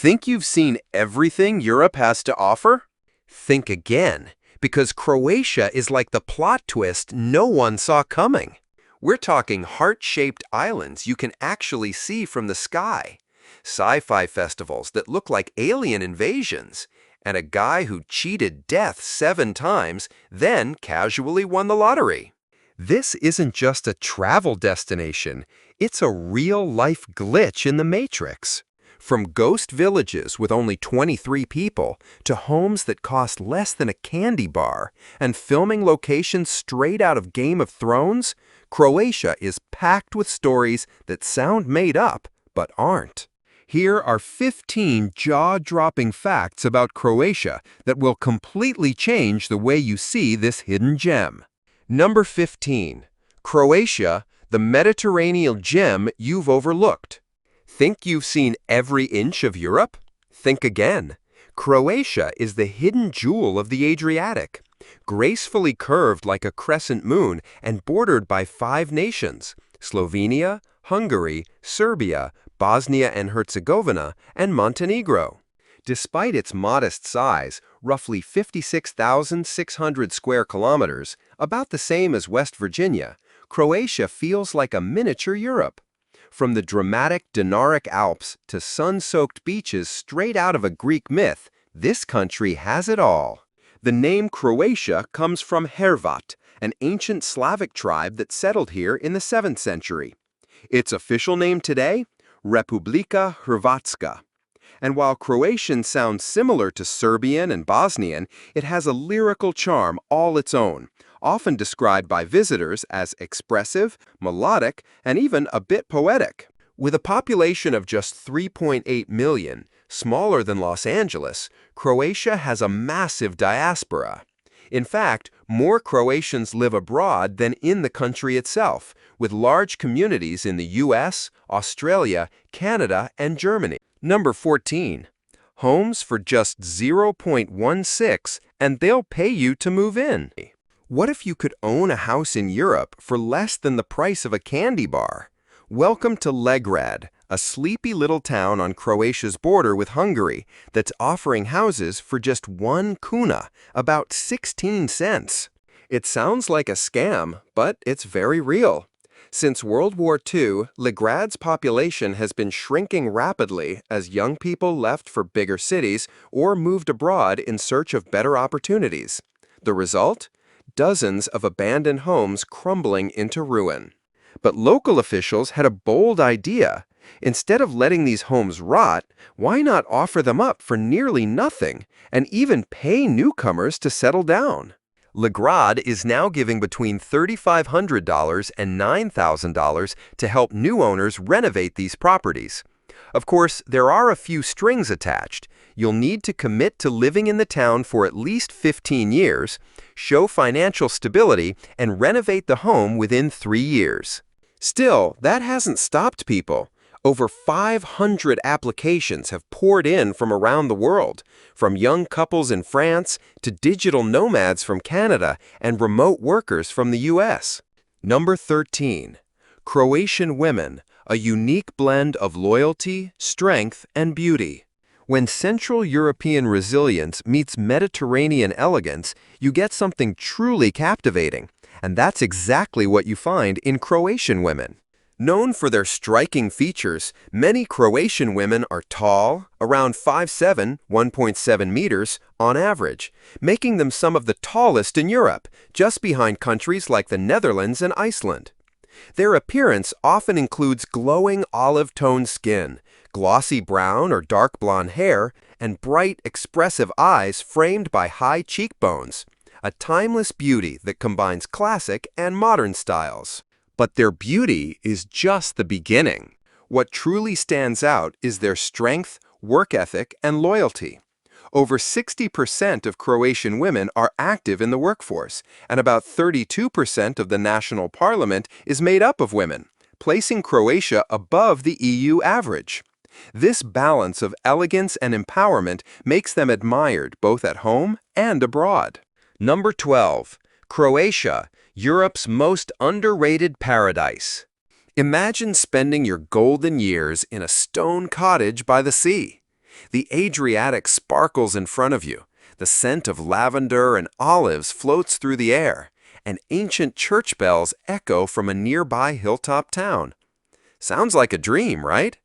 Think you've seen everything Europe has to offer? Think again, because Croatia is like the plot twist no one saw coming. We're talking heart-shaped islands you can actually see from the sky, sci-fi festivals that look like alien invasions, and a guy who cheated death 7 times, then casually won the lottery. This isn't just a travel destination, it's a real-life glitch in the Matrix. From ghost villages with only 23 people to homes that cost less than a candy bar and filming locations straight out of Game of Thrones, Croatia is packed with stories that sound made up but aren't. Here are 15 jaw-dropping facts about Croatia that will completely change the way you see this hidden gem. Number 15. Croatia, the Mediterranean gem you've overlooked. Think you've seen every inch of Europe? Think again. Croatia is the hidden jewel of the Adriatic, gracefully curved like a crescent moon and bordered by 5 nations: Slovenia, Hungary, Serbia, Bosnia and Herzegovina, and Montenegro. Despite its modest size, roughly 56,600 square kilometers, about the same as West Virginia, Croatia feels like a miniature Europe. From the dramatic Dinaric Alps to sun-soaked beaches straight out of a Greek myth, this country has it all. The name Croatia comes from Hrvat, an ancient Slavic tribe that settled here in the 7th century. Its official name today? Republika Hrvatska. And while Croatian sounds similar to Serbian and Bosnian, it has a lyrical charm all its own, often described by visitors as expressive, melodic, and even a bit poetic. With a population of just 3.8 million, smaller than Los Angeles, Croatia has a massive diaspora. In fact, more Croatians live abroad than in the country itself, with large communities in the US, Australia, Canada, and Germany. Number 14. Homes for just 0.16 and they'll pay you to move in. What if you could own a house in Europe for less than the price of a candy bar? Welcome to Legrad, a sleepy little town on Croatia's border with Hungary that's offering houses for just 1 kuna, about 16 cents. It sounds like a scam, but it's very real. Since World War II, Legrad's population has been shrinking rapidly as young people left for bigger cities or moved abroad in search of better opportunities. The result? Dozens of abandoned homes crumbling into ruin. But local officials had a bold idea. Instead of letting these homes rot, why not offer them up for nearly nothing and even pay newcomers to settle down? Legrad is now giving between $3,500 and $9,000 to help new owners renovate these properties. Of course, there are a few strings attached. You'll need to commit to living in the town for at least 15 years, show financial stability, and renovate the home within 3 years. Still, that hasn't stopped people. Over 500 applications have poured in from around the world, from young couples in France to digital nomads from Canada and remote workers from the US. Number 13. Croatian women, a unique blend of loyalty, strength, and beauty. When Central European resilience meets Mediterranean elegance, you get something truly captivating, and that's exactly what you find in Croatian women. Known for their striking features, many Croatian women are tall, around 5'7", 1.7 meters, on average, making them some of the tallest in Europe, just behind countries like the Netherlands and Iceland. Their appearance often includes glowing olive-toned skin, glossy brown or dark blonde hair, and bright, expressive eyes framed by high cheekbones, a timeless beauty that combines classic and modern styles. But their beauty is just the beginning. What truly stands out is their strength, work ethic, and loyalty. Over 60% of Croatian women are active in the workforce, and about 32% of the national parliament is made up of women, placing Croatia above the EU average. This balance of elegance and empowerment makes them admired both at home and abroad. Number 12. Croatia, Europe's most underrated paradise. Imagine spending your golden years in a stone cottage by the sea. The Adriatic sparkles in front of you. The scent of lavender and olives floats through the air, and ancient church bells echo from a nearby hilltop town. Sounds like a dream, right?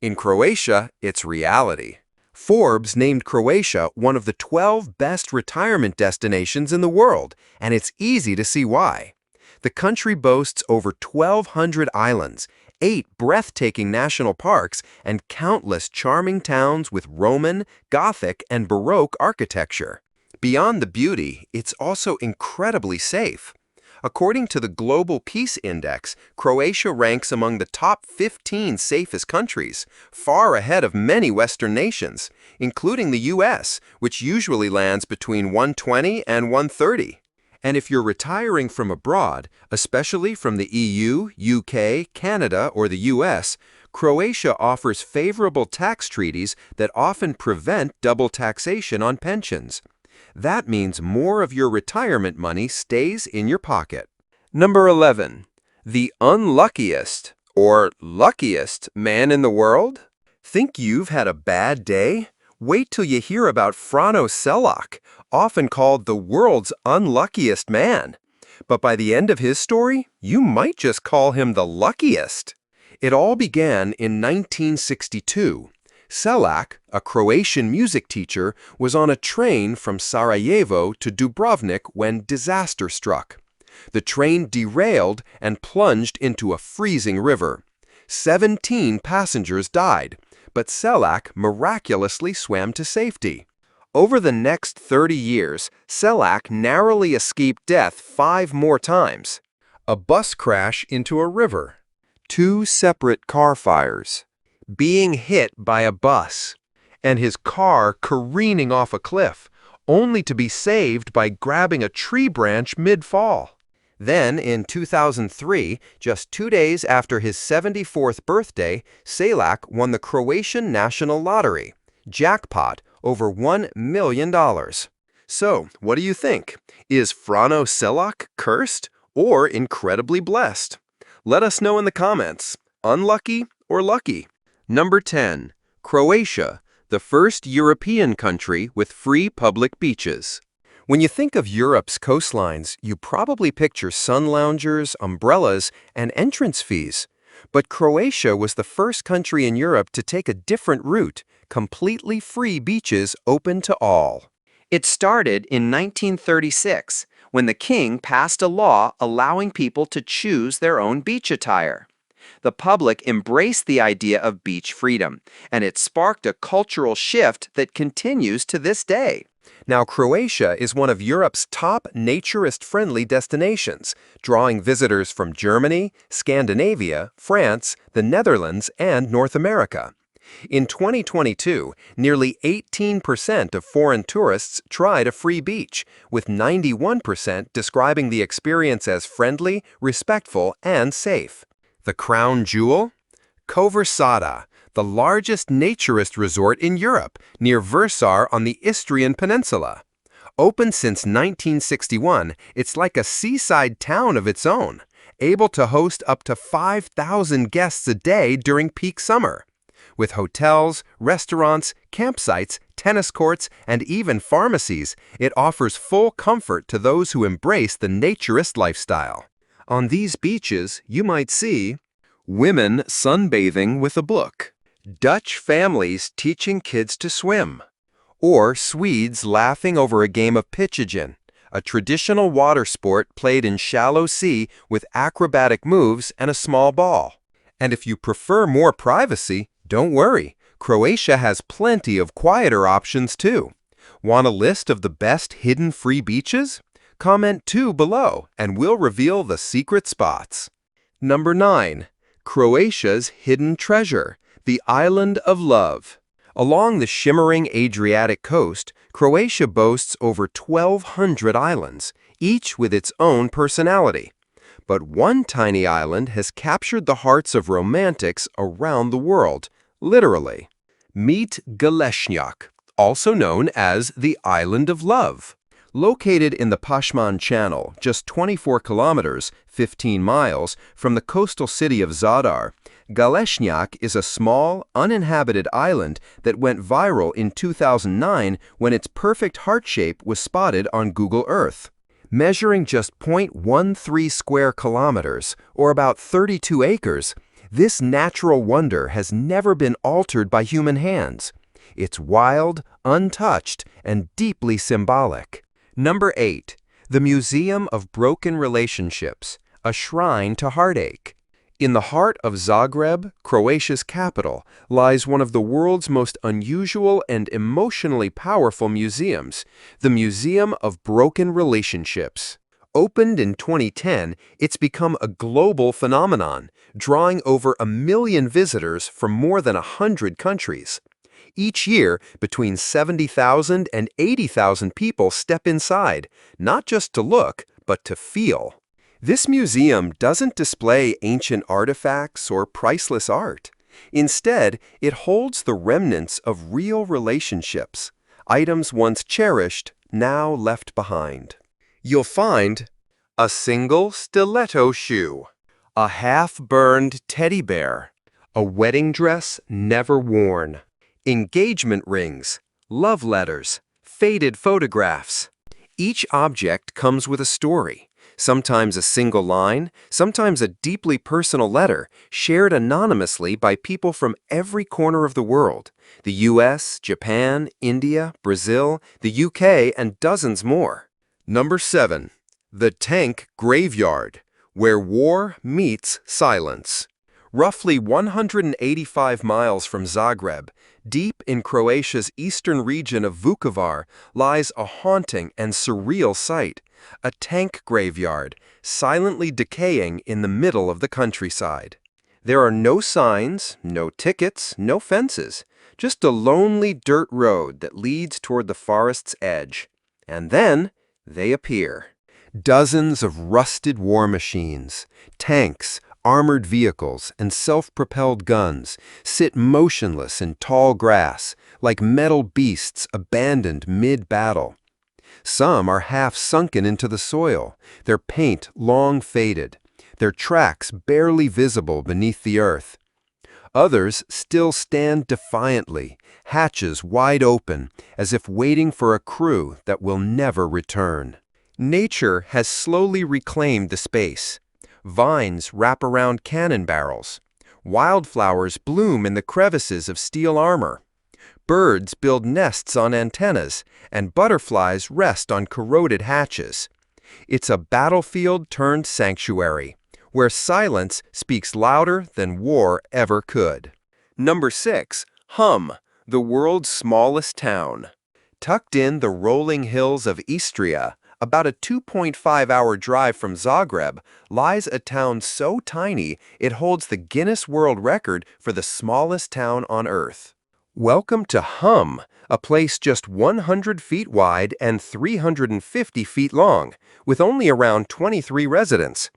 In Croatia, it's reality. Forbes named Croatia one of the 12 best retirement destinations in the world, and it's easy to see why. The country boasts over 1,200 islands, 8 breathtaking national parks, and countless charming towns with Roman, Gothic, and Baroque architecture. Beyond the beauty, it's also incredibly safe. According to the Global Peace Index, Croatia ranks among the top 15 safest countries, far ahead of many Western nations, including the U.S., which usually lands between 120 and 130. And if you're retiring from abroad, especially from the EU, UK, Canada, or the US, Croatia offers favorable tax treaties that often prevent double taxation on pensions. That means more of your retirement money stays in your pocket. Number 11. The unluckiest or luckiest man in the world? Think you've had a bad day? Wait till you hear about Frano Selak, often called the world's unluckiest man. But by the end of his story, you might just call him the luckiest. It all began in 1962. Selak, a Croatian music teacher, was on a train from Sarajevo to Dubrovnik when disaster struck. The train derailed and plunged into a freezing river. 17 passengers died, but Selak miraculously swam to safety. Over the next 30 years, Selak narrowly escaped death 5 more times. A bus crash into a river. 2 separate car fires. Being hit by a bus. And his car careening off a cliff, only to be saved by grabbing a tree branch mid-fall. Then, in 2003, just 2 days after his 74th birthday, Selak won the Croatian National Lottery. Jackpot, over $1 million. So, what do you think? Is Frano Selak cursed or incredibly blessed? Let us know in the comments. Unlucky or lucky? Number 10. Croatia, the first European country with free public beaches. When you think of Europe's coastlines, you probably picture sun loungers, umbrellas, and entrance fees. But Croatia was the first country in Europe to take a different route, completely free beaches open to all. It started in 1936, when the king passed a law allowing people to choose their own beach attire. The public embraced the idea of beach freedom, and it sparked a cultural shift that continues to this day. Now, Croatia is one of Europe's top naturist-friendly destinations, drawing visitors from Germany, Scandinavia, France, the Netherlands, and North America. In 2022, nearly 18% of foreign tourists tried a free beach, with 91% describing the experience as friendly, respectful, and safe. The crown jewel? Koversada, the largest naturist resort in Europe, near Versar on the Istrian Peninsula. Open since 1961, it's like a seaside town of its own, able to host up to 5,000 guests a day during peak summer. With hotels, restaurants, campsites, tennis courts, and even pharmacies, it offers full comfort to those who embrace the naturist lifestyle. On these beaches, you might see women sunbathing with a book, Dutch families teaching kids to swim, or Swedes laughing over a game of pitchigen, a traditional water sport played in shallow sea with acrobatic moves and a small ball. And if you prefer more privacy, don't worry, Croatia has plenty of quieter options too. Want a list of the best hidden free beaches? Comment 2 below and we'll reveal the secret spots. Number 9. Croatia's hidden treasure, the Island of Love. Along the shimmering Adriatic coast, Croatia boasts over 1,200 islands, each with its own personality. But one tiny island has captured the hearts of romantics around the world, literally. Meet Galešnjak, also known as the Island of Love. Located in the Pashman Channel, just 24 kilometers, 15 miles, from the coastal city of Zadar, Galeshnyak is a small, uninhabited island that went viral in 2009 when its perfect heart shape was spotted on Google Earth. Measuring just 0.13 square kilometers, or about 32 acres, this natural wonder has never been altered by human hands. It's wild, untouched, and deeply symbolic. Number 8. The Museum of Broken Relationships, a shrine to heartache. In the heart of Zagreb, Croatia's capital, lies one of the world's most unusual and emotionally powerful museums, the Museum of Broken Relationships. Opened in 2010, it's become a global phenomenon, drawing over 1 million visitors from more than 100 countries. Each year, between 70,000 and 80,000 people step inside, not just to look, but to feel. This museum doesn't display ancient artifacts or priceless art. Instead, it holds the remnants of real relationships, items once cherished, now left behind. You'll find a single stiletto shoe, a half-burned teddy bear, a wedding dress never worn, engagement rings, love letters, faded photographs. Each object comes with a story, sometimes a single line, sometimes a deeply personal letter shared anonymously by people from every corner of the world: the US, Japan, India, Brazil, the UK, and dozens more. Number 7. The Tank Graveyard, where war meets silence. Roughly 185 miles from Zagreb, deep in Croatia's eastern region of Vukovar, lies a haunting and surreal sight, a tank graveyard, silently decaying in the middle of the countryside. There are no signs, no tickets, no fences, just a lonely dirt road that leads toward the forest's edge. And then they appear. Dozens of rusted war machines, tanks, armored vehicles, and self-propelled guns sit motionless in tall grass, like metal beasts abandoned mid-battle. Some are half sunken into the soil, their paint long faded, their tracks barely visible beneath the earth. Others still stand defiantly, hatches wide open, as if waiting for a crew that will never return. Nature has slowly reclaimed the space. Vines wrap around cannon barrels. Wildflowers bloom in the crevices of steel armor. Birds build nests on antennas, and butterflies rest on corroded hatches. It's a battlefield turned sanctuary, where silence speaks louder than war ever could. Number 6. Hum, the world's smallest town. Tucked in the rolling hills of Istria, about a 2.5-hour drive from Zagreb, lies a town so tiny it holds the Guinness World Record for the smallest town on Earth. Welcome to Hum, a place just 100 feet wide and 350 feet long, with only around 23 residents.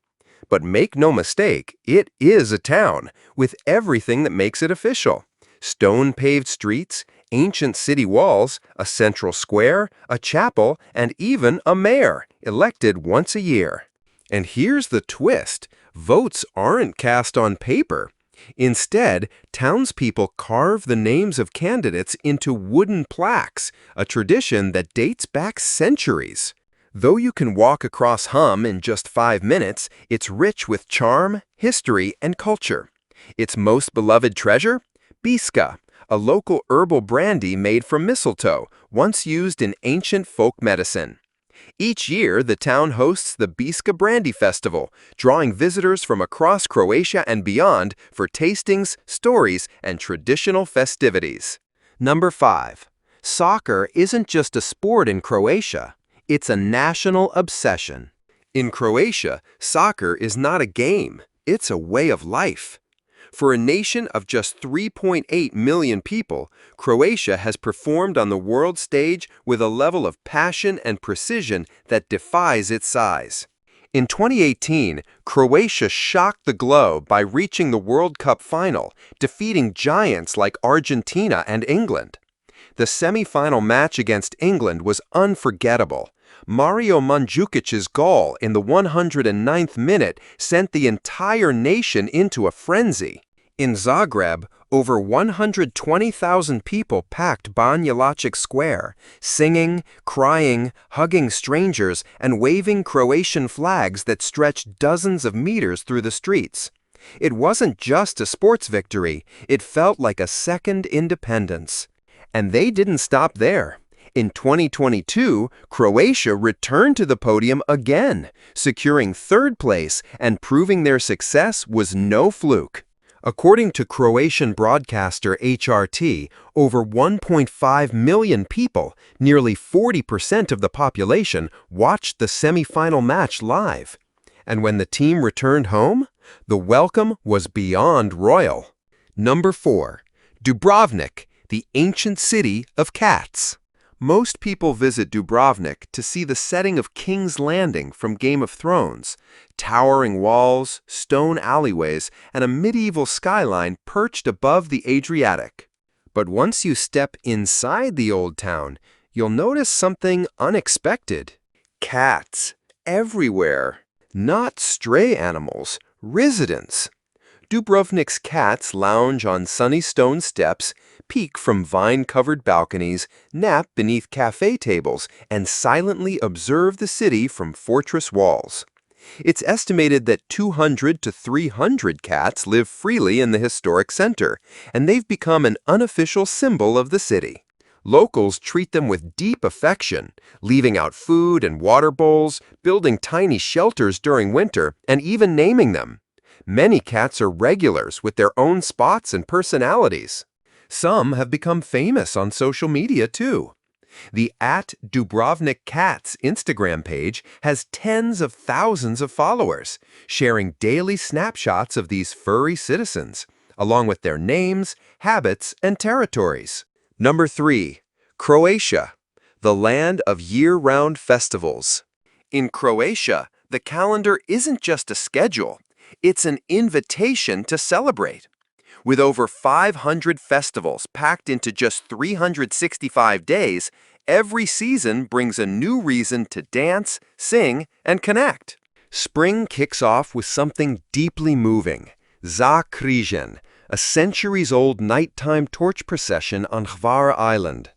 But make no mistake, it is a town, with everything that makes it official. Stone-paved streets, ancient city walls, a central square, a chapel, and even a mayor, elected once a year. And here's the twist: votes aren't cast on paper. Instead, townspeople carve the names of candidates into wooden plaques, a tradition that dates back centuries. Though you can walk across Hum in just 5 minutes, it's rich with charm, history, and culture. Its most beloved treasure? Biska, a local herbal brandy made from mistletoe, once used in ancient folk medicine. Each year, the town hosts the Biska Brandy Festival, drawing visitors from across Croatia and beyond for tastings, stories, and traditional festivities. Number 5. Soccer isn't just a sport in Croatia. It's a national obsession. In Croatia, soccer is not a game. It's a way of life. For a nation of just 3.8 million people, Croatia has performed on the world stage with a level of passion and precision that defies its size. In 2018, Croatia shocked the globe by reaching the World Cup final, defeating giants like Argentina and England. The semi-final match against England was unforgettable. Mario Mandžukić's goal in the 109th minute sent the entire nation into a frenzy. In Zagreb, over 120,000 people packed Banja Luka Square, singing, crying, hugging strangers, and waving Croatian flags that stretched dozens of meters through the streets. It wasn't just a sports victory, it felt like a second independence. And they didn't stop there. In 2022, Croatia returned to the podium again, securing third place and proving their success was no fluke. According to Croatian broadcaster HRT, over 1.5 million people, nearly 40% of the population, watched the semifinal match live. And when the team returned home, the welcome was beyond royal. Number 4. Dubrovnik, the ancient city of cats. Most people visit Dubrovnik to see the setting of King's Landing from Game of Thrones, towering walls, stone alleyways, and a medieval skyline perched above the Adriatic. But once you step inside the old town, you'll notice something unexpected. Cats everywhere. Not stray animals, residents. Dubrovnik's cats lounge on sunny stone steps, peek from vine-covered balconies, nap beneath cafe tables, and silently observe the city from fortress walls. It's estimated that 200 to 300 cats live freely in the historic center, and they've become an unofficial symbol of the city. Locals treat them with deep affection, leaving out food and water bowls, building tiny shelters during winter, and even naming them. Many cats are regulars with their own spots and personalities. Some have become famous on social media too. The @DubrovnikCats Instagram page has tens of thousands of followers, sharing daily snapshots of these furry citizens, along with their names, habits, and territories. Number 3. Croatia, the land of year-round festivals. In Croatia, the calendar isn't just a schedule, it's an invitation to celebrate. With over 500 festivals packed into just 365 days, every season brings a new reason to dance, sing, and connect. Spring kicks off with something deeply moving, Za Križan, a centuries-old nighttime torch procession on Hvara Island.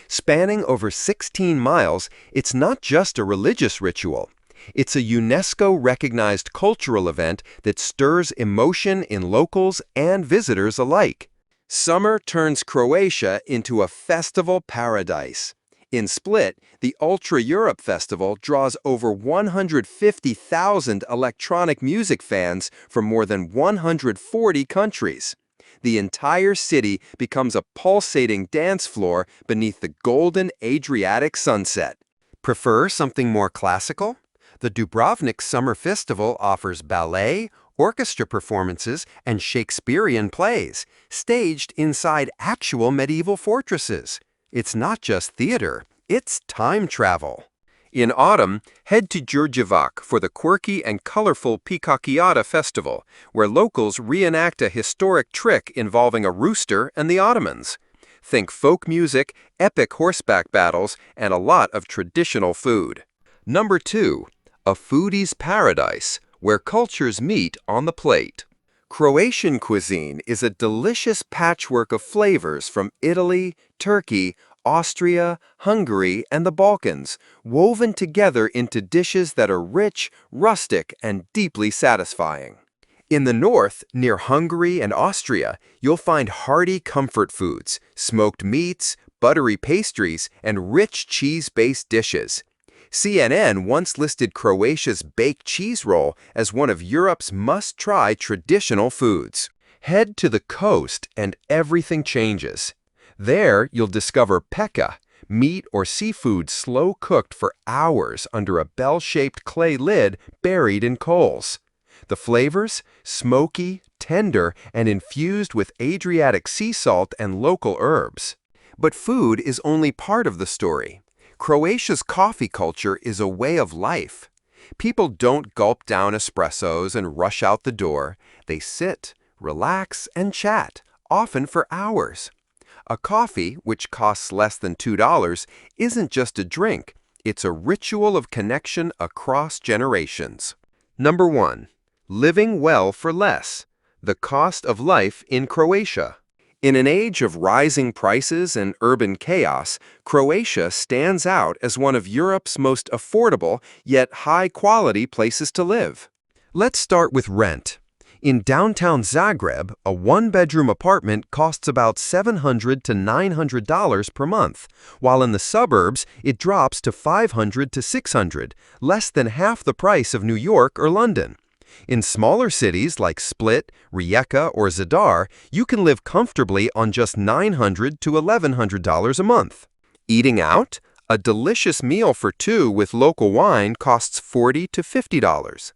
Spanning over 16 miles, it's not just a religious ritual. It's a UNESCO-recognized cultural event that stirs emotion in locals and visitors alike. Summer turns Croatia into a festival paradise. In Split, the Ultra Europe Festival draws over 150,000 electronic music fans from more than 140 countries. The entire city becomes a pulsating dance floor beneath the golden Adriatic sunset. Prefer something more classical? The Dubrovnik Summer Festival offers ballet, orchestra performances, and Shakespearean plays, staged inside actual medieval fortresses. It's not just theater, it's time travel. In autumn, head to Đurđevac for the quirky and colorful Pikakijata Festival, where locals reenact a historic trick involving a rooster and the Ottomans. Think folk music, epic horseback battles, and a lot of traditional food. Number 2. A foodie's paradise, where cultures meet on the plate. Croatian cuisine is a delicious patchwork of flavors from Italy, Turkey, Austria, Hungary, and the Balkans, woven together into dishes that are rich, rustic, and deeply satisfying. In the north, near Hungary and Austria, you'll find hearty comfort foods, smoked meats, buttery pastries, and rich cheese-based dishes. CNN once listed Croatia's baked cheese roll as one of Europe's must-try traditional foods. Head to the coast and everything changes. There, you'll discover peka, meat or seafood slow-cooked for hours under a bell-shaped clay lid buried in coals. The flavors? Smoky, tender, and infused with Adriatic sea salt and local herbs. But food is only part of the story. Croatia's coffee culture is a way of life. People don't gulp down espressos and rush out the door. They sit, relax, and chat, often for hours. A coffee, which costs less than $2, isn't just a drink. It's a ritual of connection across generations. Number 1. Living well for less. The cost of life in Croatia. In an age of rising prices and urban chaos, Croatia stands out as one of Europe's most affordable yet high-quality places to live. Let's start with rent. In downtown Zagreb, a one-bedroom apartment costs about $700 to $900 per month, while in the suburbs it drops to $500 to $600, less than half the price of New York or London. In smaller cities like Split, Rijeka, or Zadar, you can live comfortably on just $900 to $1,100 a month. Eating out? A delicious meal for two with local wine costs $40 to $50.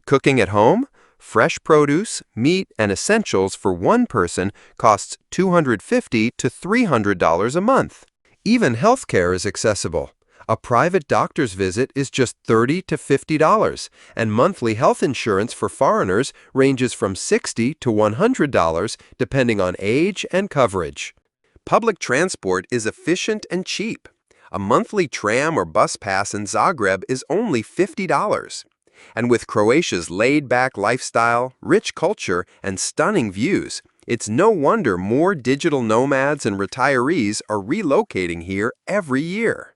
Cooking at home? Fresh produce, meat, and essentials for one person costs $250 to $300 a month. Even healthcare is accessible. A private doctor's visit is just $30 to $50, and monthly health insurance for foreigners ranges from $60 to $100 depending on age and coverage. Public transport is efficient and cheap. A monthly tram or bus pass in Zagreb is only $50. And with Croatia's laid-back lifestyle, rich culture, and stunning views, it's no wonder more digital nomads and retirees are relocating here every year.